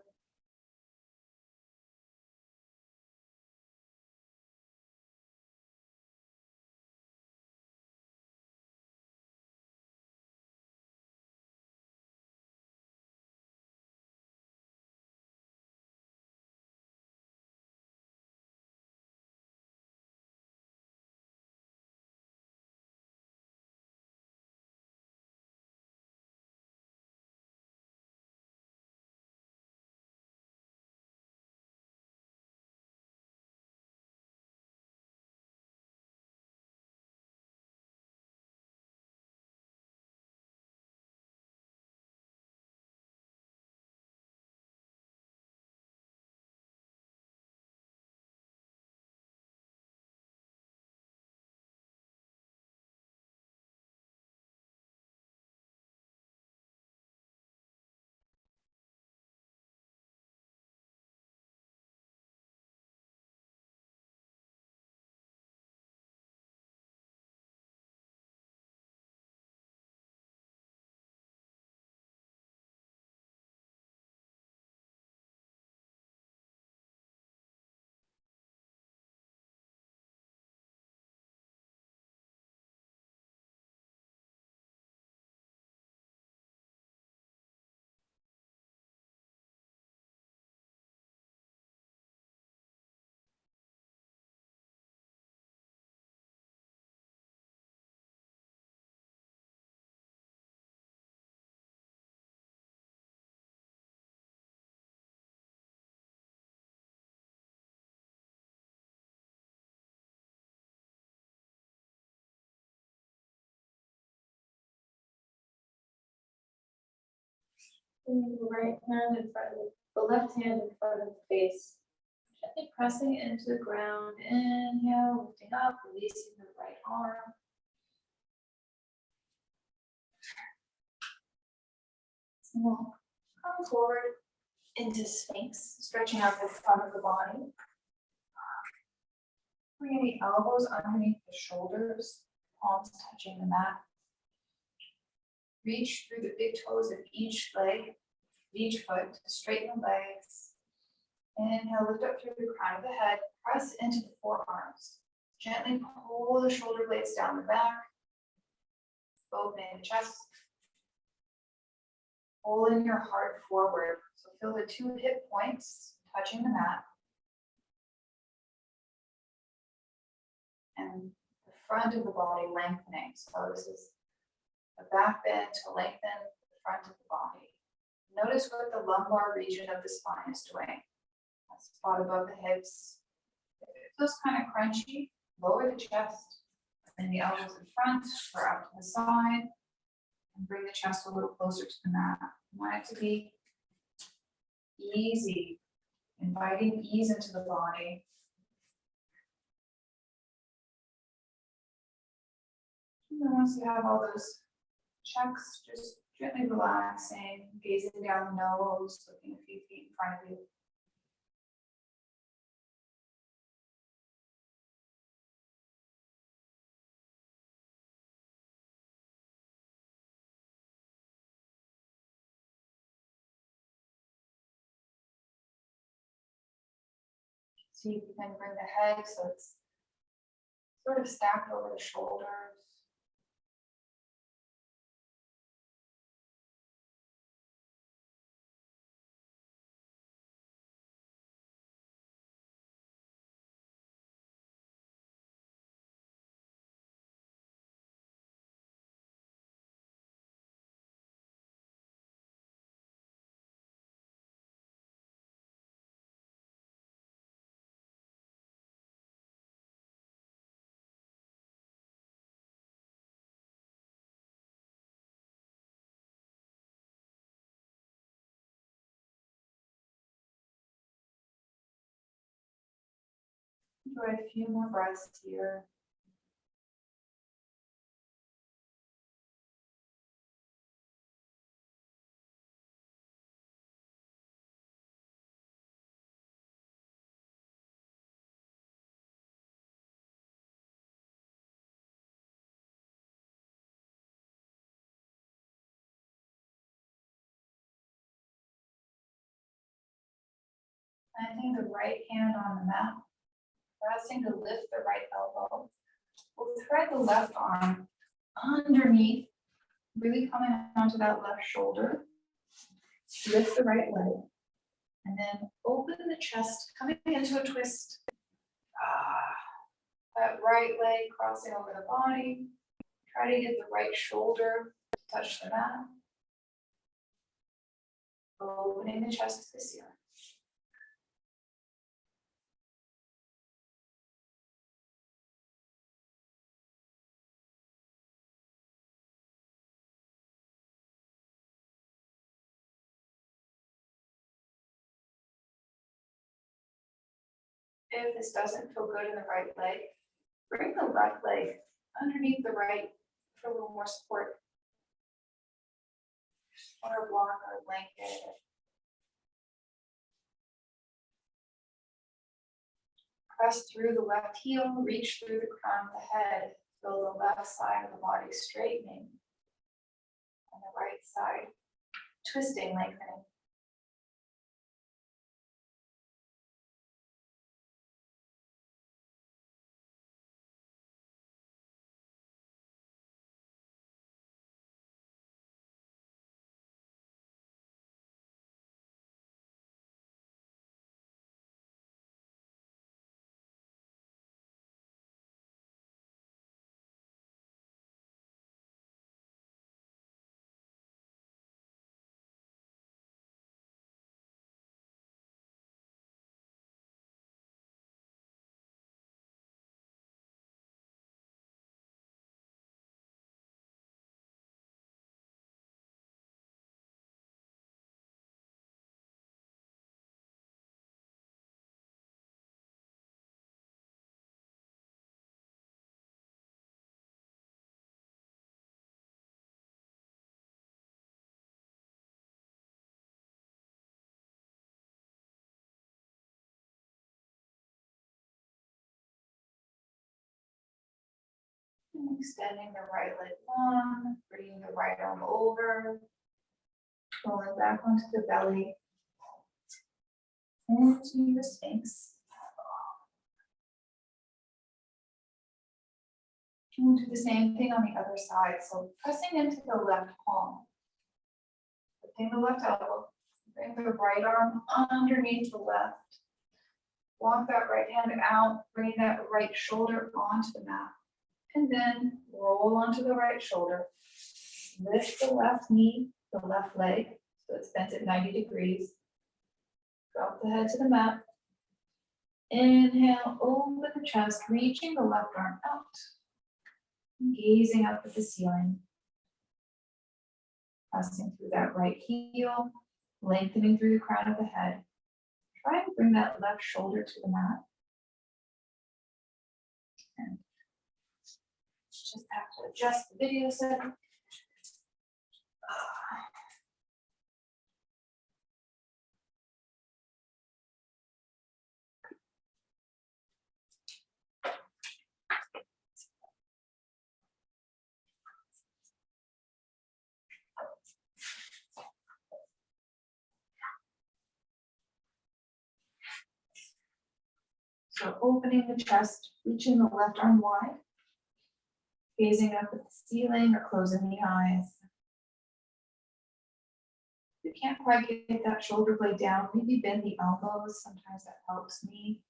Bringing the right hand in front of the left hand in front of the face. Gently pressing into the ground. Inhale, lifting up, releasing the right arm. So we'll come forward into Sphinx, stretching out the front of the body. Bringing the elbows underneath the shoulders, palms touching the mat. Reach through the big toes of each leg, each foot to straighten the legs. Inhale, lift up through the crown of the head, press into the forearms. Gently pull the shoulder blades down the back, opening the chest. Pulling your heart forward. So feel the two hip points touching the mat. And the front of the body lengthening. So this is a back bend to lengthen the front of the body. Notice what the lumbar region of the spine is doing. That spot above the hips. If it feels kind of crunchy, lower the chest. And the elbows in front or up to the side. And bring the chest a little closer to the mat. You want it to be easy, inviting ease into the body. And then once you have all those checks, just gently relaxing, gazing down the nose, looking a few feet in front of you. See if you can bring the head so it's sort of stacked over the shoulders. Enjoy a few more breaths here. Planting the right hand on the mat, pressing to lift the right elbow. We'll thread the left arm underneath, really coming onto that left shoulder. Lift the right leg, and then open the chest, coming into a twist. That right leg crossing over the body. Try to get the right shoulder to touch the mat. Opening the chest to the ceiling. If this doesn't feel good in the right leg, bring the left leg underneath the right for a little more support. Or a block or a blanket. Press through the left heel, reach through the crown of the head, feel the left side of the body straightening, and the right side twisting, lengthening. And extending the right leg long, bringing the right arm over, rolling back onto the belly, into your Sphinx. We'll do the same thing on the other side. So pressing into the left palm, lifting the left elbow, bring the right arm underneath the left. Walk that right hand out, bring that right shoulder onto the mat. And then roll onto the right shoulder. Lift the left knee, the left leg, so it's bent at 90 degrees. Drop the head to the mat. Inhale, open the chest, reaching the left arm out. Gazing up at the ceiling. Pressing through that right heel, lengthening through the crown of the head. Try and bring that left shoulder to the mat. And just have to adjust the video setting. So opening the chest, reaching the left arm wide, gazing up at the ceiling or closing the eyes. If you can't quite get that shoulder blade down, maybe bend the elbows. Sometimes that helps me.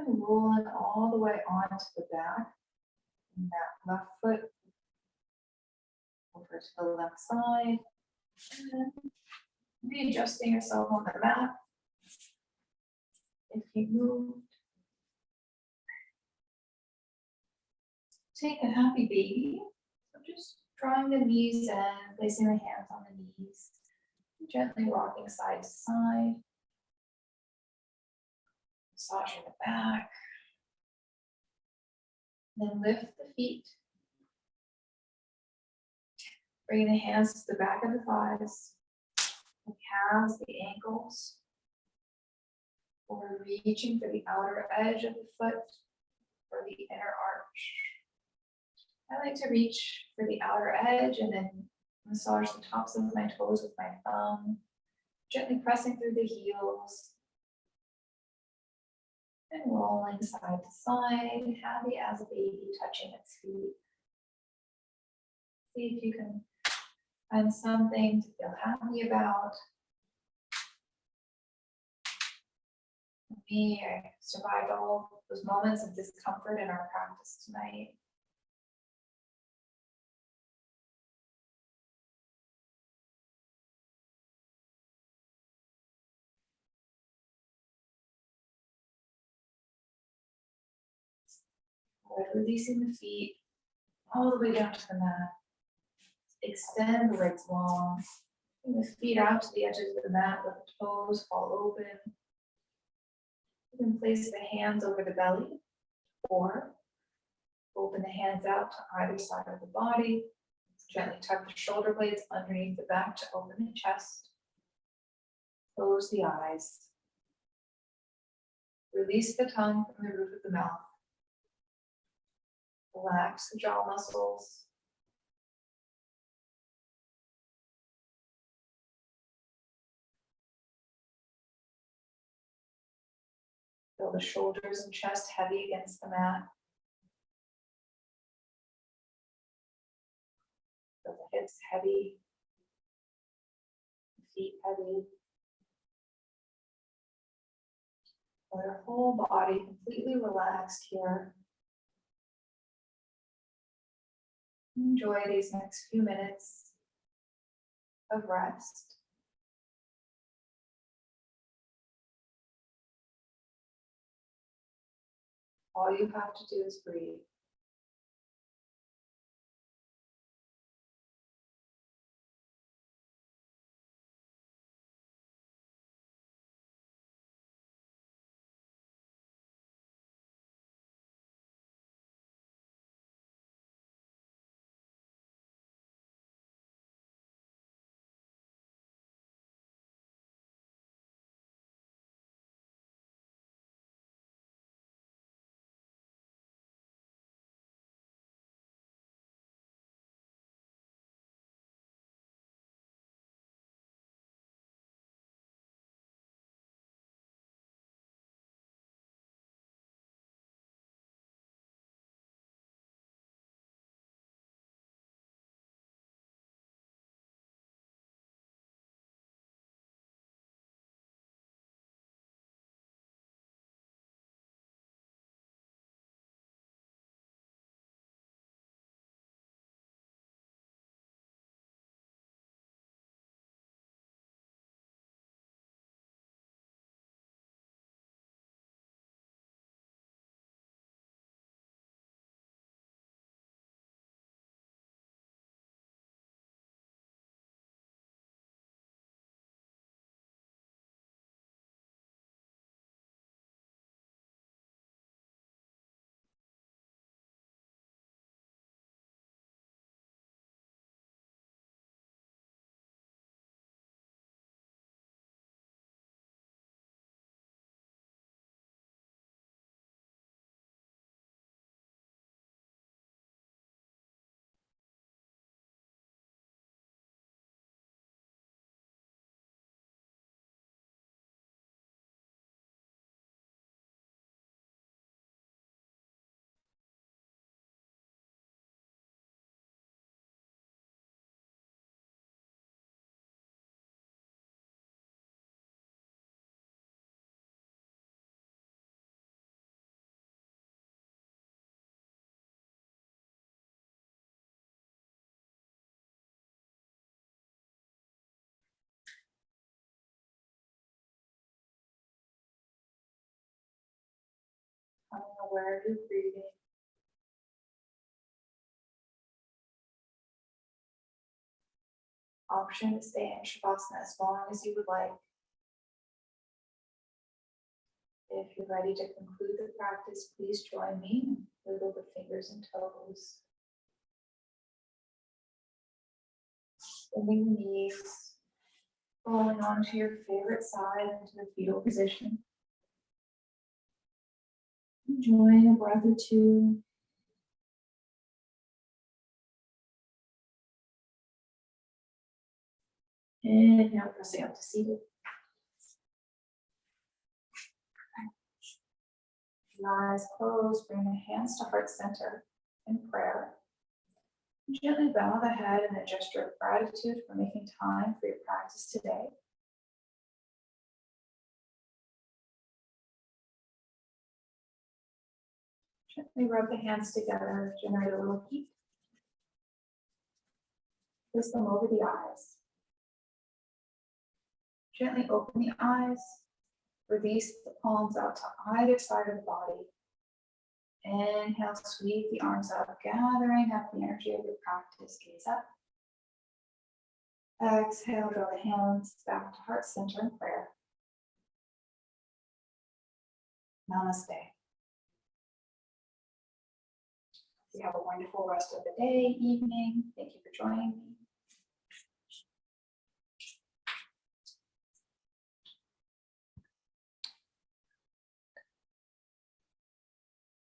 And rolling all the way onto the back. And that left foot over to the left side. And then readjusting yourself on the mat. If you move, take a happy baby. So just drawing the knees in, placing the hands on the knees, gently rocking side to side, massaging the back. Then lift the feet. Bring the hands to the back of the thighs, the calves, the ankles. Or reaching for the outer edge of the foot or the inner arch. I like to reach for the outer edge and then massage the tops of my toes with my thumb, gently pressing through the heels and rolling side to side, happy as a baby touching its feet. See if you can find something to feel happy about. For me, I survived all those moments of discomfort in our practice tonight. Releasing the feet all the way down to the mat. Extend the legs long. Bring the feet out to the edges of the mat, let the toes fall open. You can place the hands over the belly or open the hands out to either side of the body. Gently tuck the shoulder blades underneath the back to open the chest. Close the eyes. Release the tongue from the roof of the mouth. Relax the jaw muscles. Feel the shoulders and chest heavy against the mat. Feel the hips heavy, the feet heavy. Feel your whole body completely relaxed here. Enjoy these next few minutes of rest. All you have to do is breathe. aware of your breathing. Option to stay in Shavasana as long as you would like. If you're ready to conclude the practice, please join me and wiggle the fingers and toes. Bending the knees, rolling onto your favorite side into the fetal position. Enjoying a breath or two. And now pressing up to seated. Your eyes closed, bring the hands to heart center in prayer. Gently bow the head in a gesture of gratitude for making time for your practice today. Gently rub the hands together, generate a little heat. Place them over the eyes. Gently open the eyes. Release the palms out to either side of the body. Inhale, sweep the arms up, gathering up the energy of your practice. Gaze up. Exhale, draw the hands back to heart center in prayer. Namaste. You have a wonderful rest of the day, evening. Thank you for joining me.